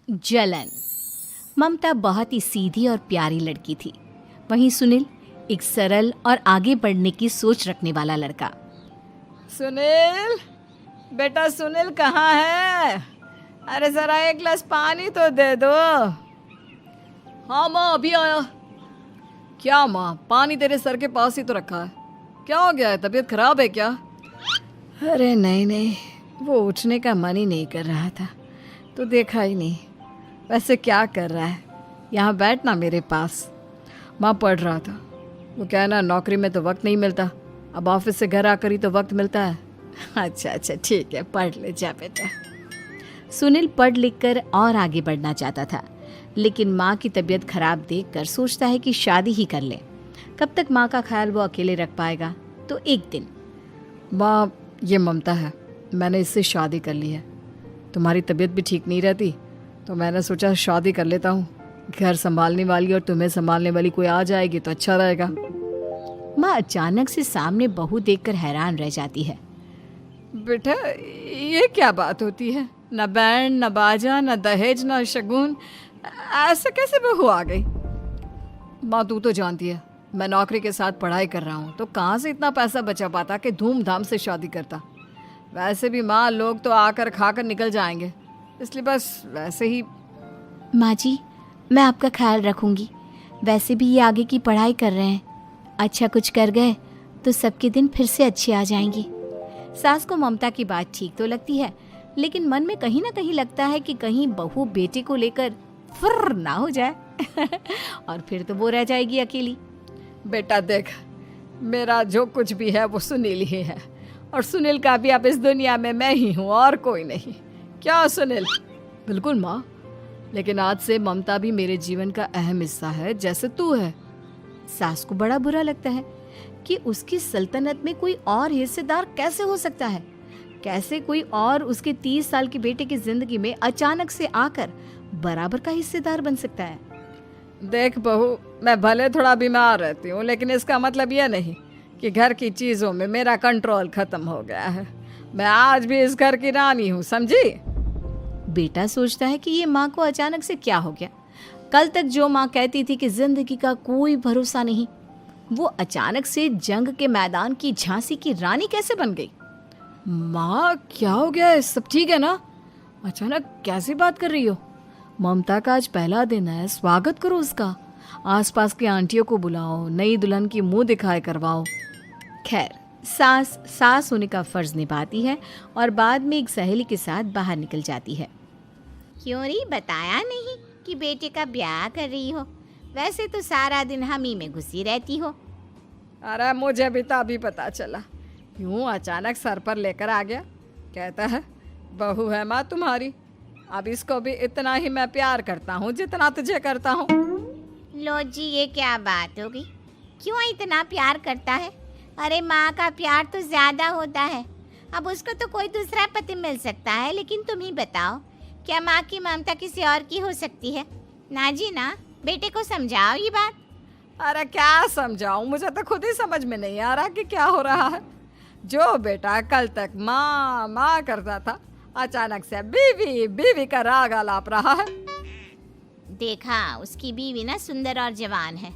जलन। ममता बहुत ही सीधी और प्यारी लड़की थी, वहीं सुनील एक सरल और आगे बढ़ने की सोच रखने वाला लड़का। सुनील, बेटा सुनील कहाँ है? अरे जरा एक गिलास पानी तो दे दो। हाँ माँ, अभी आया। क्या माँ, पानी तेरे सर के पास ही तो रखा है, क्या हो गया है? तबीयत खराब है क्या? अरे नहीं नहीं, वो उठने का मन ही नहीं कर रहा था तो देखा ही नहीं। वैसे क्या कर रहा है? यहाँ बैठना मेरे पास। माँ पढ़ रहा था। वो कहना नौकरी में तो वक्त नहीं मिलता, अब ऑफिस से घर आकर ही तो वक्त मिलता है। अच्छा अच्छा ठीक है, पढ़ ले जा बेटा। सुनील पढ़ लिख कर और आगे बढ़ना चाहता था, लेकिन माँ की तबीयत खराब देखकर सोचता है कि शादी ही कर ले। कब तक माँ का ख्याल वो अकेले रख पाएगा? तो एक दिन, माँ ये ममता है, मैंने इससे शादी कर ली है। तुम्हारी तबीयत भी ठीक नहीं रहती तो मैंने सोचा शादी कर लेता हूँ। घर संभालने वाली और तुम्हें संभालने वाली कोई आ जाएगी तो अच्छा रहेगा। माँ अचानक से सामने बहू देखकर हैरान रह जाती है। बेटा ये क्या बात होती है? न बैंड, न बाजा, न दहेज, न शगुन, ऐसे कैसे बहू आ गई? माँ तू तो जानती है मैं नौकरी के साथ पढ़ाई कर रहा हूँ, तो कहाँ से इतना पैसा बचा पाता कि धूमधाम से शादी करता। वैसे भी माँ लोग तो आकर खाकर निकल जाएंगे, इसलिए बस वैसे ही। माँ जी, मैं आपका ख्याल रखूंगी। वैसे भी ये आगे की पढ़ाई कर रहे हैं, अच्छा कुछ कर गए तो सबके दिन फिर से अच्छे आ जाएंगे। सास को ममता की बात ठीक तो लगती है, लेकिन मन में कहीं ना कहीं लगता है कि कहीं बहू बेटे को लेकर फुर्र ना हो जाए और फिर तो वो रह जाएगी अकेली। बेटा देख, मेरा जो कुछ भी है वो सुनील ही है, और सुनील का भी अब इस दुनिया में मैं ही हूँ और कोई नहीं। क्या सुनील? बिल्कुल माँ, लेकिन आज से ममता भी मेरे जीवन का अहम हिस्सा है, जैसे तू है। सास को बड़ा बुरा लगता है कि उसकी सल्तनत में कोई और हिस्सेदार कैसे हो सकता है। कैसे कोई और उसके 30 साल के बेटे की जिंदगी में अचानक से आकर बराबर का हिस्सेदार बन सकता है। देख बहू, मैं भले थोड़ा बीमार रहती हूँ, लेकिन इसका मतलब यह नहीं कि घर की चीज़ों में मेरा कंट्रोल खत्म हो गया है। मैं आज भी इस घर की रानी हूँ, समझी? बेटा सोचता है कि ये माँ को अचानक से क्या हो गया। कल तक जो माँ कहती थी कि जिंदगी का कोई भरोसा नहीं, वो अचानक से जंग के मैदान की झांसी की रानी कैसे बन गई? माँ क्या हो गया है? सब ठीक है ना? अचानक कैसी बात कर रही हो? ममता का आज पहला दिन है, स्वागत करो उसका। आसपास की आंटियों को बुलाओ, नई दुल्हन की मुंह दिखाए करवाओ। खैर, सास होने का फर्ज निभाती है और बाद में एक सहेली के साथ बाहर निकल जाती है। क्यों नहीं बताया नहीं कि बेटे का ब्याह कर रही हो? वैसे तो सारा दिन हम ही में घुसी रहती हो। अरे मुझे भी तो अभी पता चला, यूं अचानक सर पर लेकर आ गया। कहता है बहू है माँ तुम्हारी, अब इसको भी इतना ही मैं प्यार करता हूँ जितना तुझे करता हूँ। लो जी, ये क्या बात हो गई? क्यों इतना प्यार करता है? अरे माँ का प्यार तो ज़्यादा होता है। अब उसको तो कोई दूसरा पति मिल सकता है, लेकिन तुम ही बताओ, क्या माँ की ममता किसी और की हो सकती है? ना जी ना, बेटे को समझाओ ये बात। अरे क्या समझाऊं, मुझे तो खुद ही समझ में नहीं आ रहा कि क्या हो रहा है। जो बेटा कल तक माँ माँ करता था, अचानक से बीवी बीवी का राग आलाप रहा है। देखा, उसकी बीवी ना सुंदर और जवान है।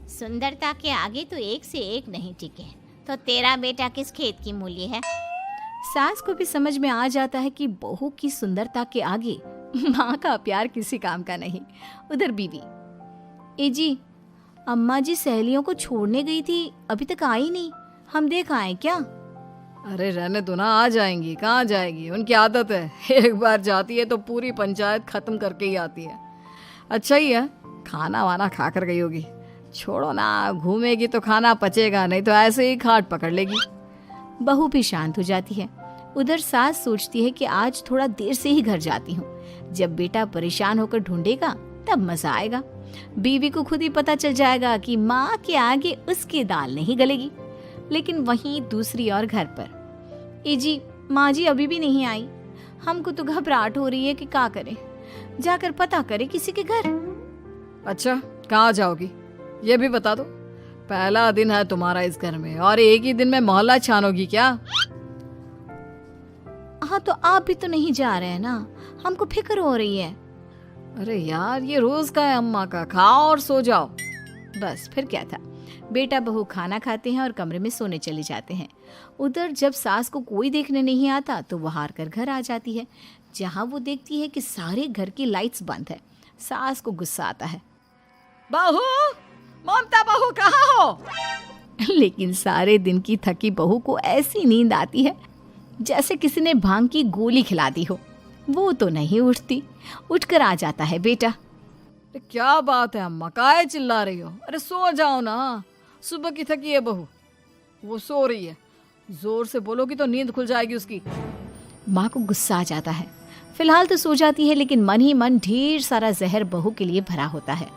सुंदरता के आगे तो एक से एक नहीं टिके, तो तेरा बेटा किस खेत की मूली है? सास को भी समझ में आ जाता है कि बहू की सुंदरता के आगे माँ का प्यार किसी काम का नहीं। उधर बीवी, ए जी, अम्मा जी सहेलियों को छोड़ने गई थी, अभी तक आई नहीं, हम देख आए क्या? अरे रहने दो ना, आ जाएंगी। कहाँ जाएगी, उनकी आदत है, एक बार जाती है तो पूरी पंचायत खत्म करके ही आती है। अच्छा ही है, खाना वाना खा कर गई होगी। छोड़ो ना, घूमेगी तो खाना पचेगा नहीं तो ऐसे ही खाट पकड़ लेगी। बहू भी शांत हो जाती है। उधर सास सोचती है कि आज थोड़ा देर से ही घर जाती हूँ, जब बेटा परेशान होकर ढूंढेगा तब मजा आएगा। बीवी को खुद ही पता चल जाएगा कि माँ के आगे उसकी दाल नहीं गलेगी। लेकिन वहीं दूसरी ओर घर पर, ए जी, माँ जी अभी भी नहीं आई, हमको तो घबराहट हो रही है कि क्या करें, जाकर पता करें किसी के घर। अच्छा, कहाँ जाओगी ये भी बता दो। पहला दिन है तुम्हारा इस घर में और एक ही दिन में मोहल्ला छानोगी क्या? हाँ, तो आप भी तो नहीं जा रहे हैं ना, हमको फिक्र हो रही है। अरे यार, ये रोज का है अम्मा का, खाओ और सो जाओ। बस फिर क्या था। बेटा बहू खाना खाते हैं और कमरे में सोने चले जाते हैं। उधर जब सास को कोई देखने नहीं आता तो वो हार कर घर आ जाती है, जहाँ वो देखती है कि सारे घर की लाइट्स बंद है। सास को गुस्सा आता है। बहू, ममता बहू कहाँ हो? लेकिन सारे दिन की थकी बहू को ऐसी नींद आती है जैसे किसी ने भांग की गोली खिला दी हो। वो तो नहीं उठती। उठकर आ जाता है बेटा। अरे क्या बात है अम्मा, काहे चिल्ला रही हो? अरे सो जाओ ना, सुबह की थकी है बहू, वो सो रही है। जोर से बोलोगी तो नींद खुल जाएगी उसकी। माँ को गुस्सा आ जाता है। फिलहाल तो सो जाती है, लेकिन मन ही मन ढेर सारा जहर बहू के लिए भरा होता है।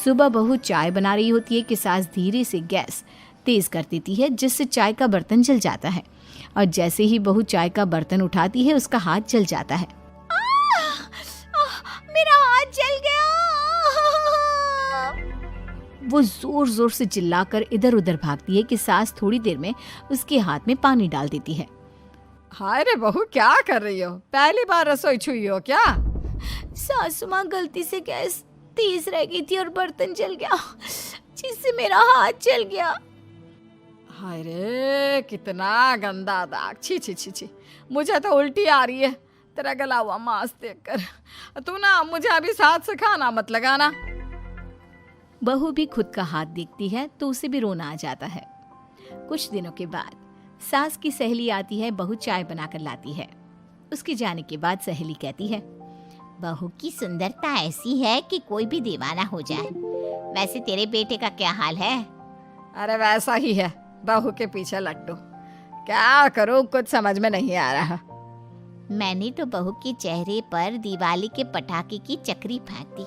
सुबह बहू चाय बना रही होती है कि सास धीरे से गैस तेज कर देती है, जिससे चाय का बर्तन जल जाता है। और जैसे ही बहू चाय का बर्तन उठाती है उसका हाथ जल जाता है। मेरा हाथ जल गया। वो जोर जोर से चिल्लाकर इधर उधर भागती है कि सास थोड़ी देर में उसके हाथ में पानी डाल देती है। हाय रे बहू, क्या कर रही हो? पहली बार रसोई छुई हो क्या? सासू माँ गलती से गैस तेज रह गई थी और बर्तन जल गया, जिससे मेरा हाथ जल गया। हाय रे, कितना गंदा दाग। छी छी छी छी, मुझे तो उल्टी आ रही है तेरा गला हुआ मांस देखकर। तू ना मुझे अभी साथ से खाना मत लगाना। बहू भी खुद का हाथ देखती है तो उसे भी रोना आ जाता है। कुछ दिनों के बाद सास की सहेली आती है। बहू चाय बनाकर लाती है। उसके जाने के बाद सहेली कहती है, बहू की सुंदरता ऐसी है कि कोई भी दीवाना हो जाए। वैसे तेरे बेटे का क्या हाल है? अरे वैसा ही है, बहू के पीछे लट्टू। क्या करूं, कुछ समझ में नहीं आ रहा। मैंने तो बहू के चेहरे पर दिवाली के पटाखे की चक्री फेंक दी,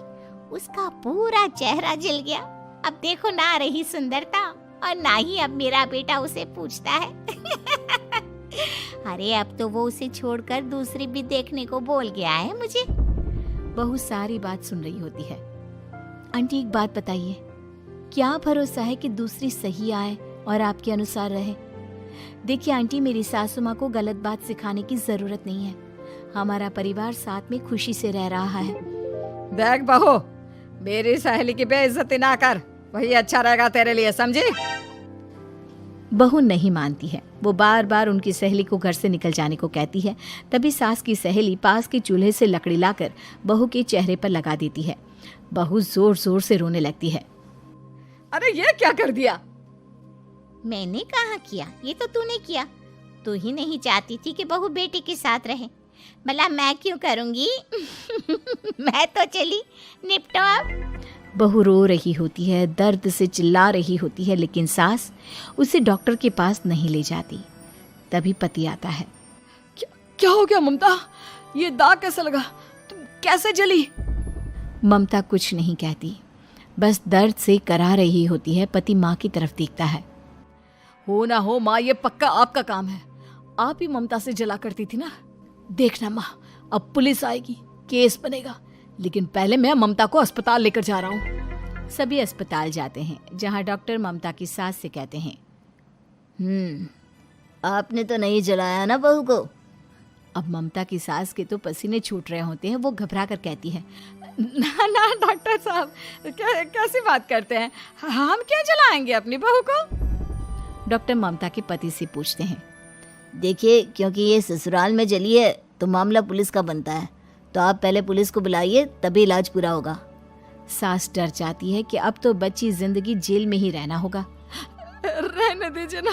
उसका पूरा चेहरा जल गया। अब देखो ना रही सुंदरता, और ना ही अब मेरा बेटा उसे पूछता है। अरे अब तो वो उसे छोड़कर दूसरी भी देखने को बोल गया है मुझे। बहू सारी बात सुन रही होती है। आंटी एक बात बताइए, क्या भरोसा है कि दूसरी सही आए और आपके अनुसार रहे? देखिए आंटी, मेरी सासू माँ को गलत बात सिखाने की जरूरत नहीं है। हमारा परिवार साथ में खुशी से रह रहा है। देख बहू, मेरी सहेली की बेइज्जती ना कर, वही अच्छा रहेगा तेरे लिए, समझी? बहू नहीं मानती है। वो बार बार उनकी सहेली को घर से निकल जाने को कहती है। तभी सास की सहेली पास के चूल्हे से लकड़ी लाकर बहू के चेहरे पर लगा देती है। बहू जोर जोर से रोने लगती है। अरे ये क्या कर दिया? मैंने कहाँ किया, ये तो तूने किया। तू ही नहीं चाहती थी कि बहू बेटे के साथ रहे, भला मैं क्यों करूंगी? मैं तो चली, निपटो अब। बहू रो रही होती है, दर्द से चिल्ला रही होती है, लेकिन सास उसे डॉक्टर के पास नहीं ले जाती। तभी पति आता है। क्या हो गया ममता? ये दाग कैसे लगा? तुम कैसे जली? ममता कुछ नहीं कहती, बस दर्द से करा रही होती है। पति माँ की तरफ देखता है। हो ना हो माँ, ये पक्का आपका काम है। आप ही ममता से जला करती थी ना। देखना माँ, अब पुलिस आएगी, केस बनेगा, लेकिन पहले मैं ममता को अस्पताल लेकर जा रहा हूँ। सभी अस्पताल जाते हैं, जहाँ डॉक्टर ममता की सास से कहते हैं, आपने तो नहीं जलाया ना बहू को? अब ममता की सास के तो पसीने छूट रहे होते हैं। वो घबरा कर कहती है, ना ना डॉक्टर साहब, कैसी बात करते हैं? हम क्या जलाएंगे अपनी बहू को? डॉक्टर ममता के पति से पूछते हैं। देखिए, क्योंकि ये ससुराल में जली है तो मामला पुलिस का बनता है, तो आप पहले पुलिस को बुलाइए, तभी इलाज पूरा होगा। सास डर जाती है कि अब तो बच्ची जिंदगी जेल में ही रहना होगा। रहने दीजिए ना,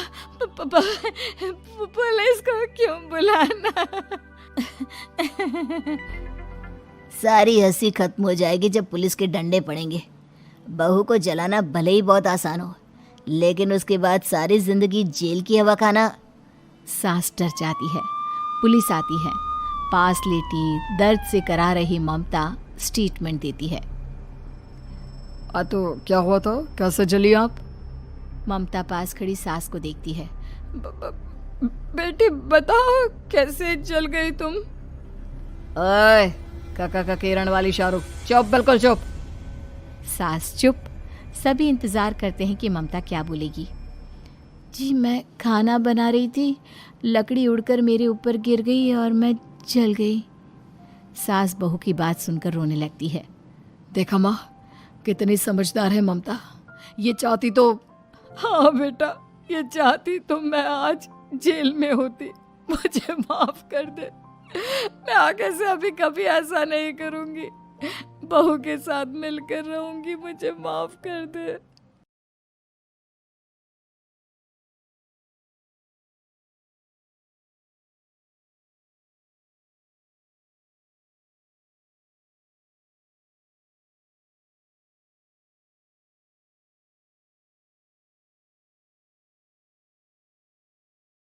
पुलिस को क्यों बुलाना? सारी हंसी खत्म हो जाएगी जब पुलिस के डंडे पड़ेंगे। बहू को जलाना भले ही बहुत आसान हो, लेकिन उसके बाद सारी जिंदगी जेल की हवा खाना। सास डर जाती है। पुलिस आती है। पास लेटी दर्द से करा रही ममता स्टेटमेंट देती है। तो क्या हुआ था? कैसे जली आप? ममता पास खड़ी सास को देखती है। बेटी बताओ, कैसे जल गई तुम? ओए, काका का किरण वाली शाहरुख, चुप, बिल्कुल चुप। सास चुप। सभी इंतजार करते हैं कि ममता क्या बोलेगी। जी, मैं खाना बना रही थी, लकड़ी उड़कर मेरे ऊपर गिर गई और मैं जल गई। सास बहू की बात सुनकर रोने लगती है। देखा माँ, कितनी समझदार है ममता। ये चाहती तो, हाँ बेटा, ये चाहती तो मैं आज जेल में होती। मुझे माफ कर दे। मैं आगे से अभी कभी ऐसा नहीं करूंगी। बहू के साथ मिलकर रहूंगी। मुझे माफ कर दे।